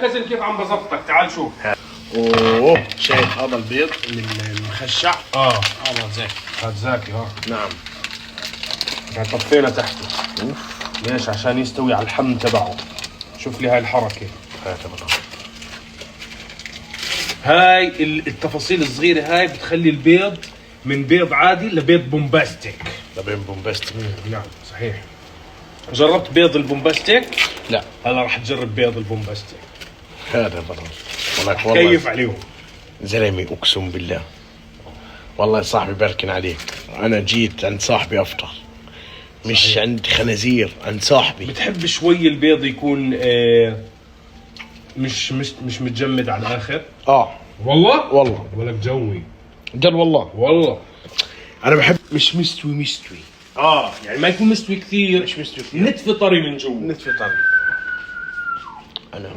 كزن كيف عم بظبطك، تعال شوف. اوه شايف هذا البيض المخشع؟ هذا زاكي. هذا زاكي نعم. يعني طفينا تحته. ليش؟ عشان يستوي على الحم تبعه. شوف لي هاي الحركة. هاي التفاصيل الصغيرة هاي بتخلي البيض من بيض عادي لبيض بومباستيك. لبين بومباستيك. نعم صحيح. جربت بيض البومباستيك؟ لا. هلا راح تجرب بيض البومباستيك. هذا والله كيف عليهم زلمي اقسم بالله. والله يا صاحبي بركن عليك، انا جيت عند صاحبي افطر، مش صحيح. عند خنازير، عند صاحبي. بتحب شوي البيض يكون مش متجمد على الاخر؟ والله ولك جوي جد والله انا بحب مش مستوي يعني ما يكون مستوي كثير، مش مستوي كثير، نتفه طري من جوا. نتفه طري. انا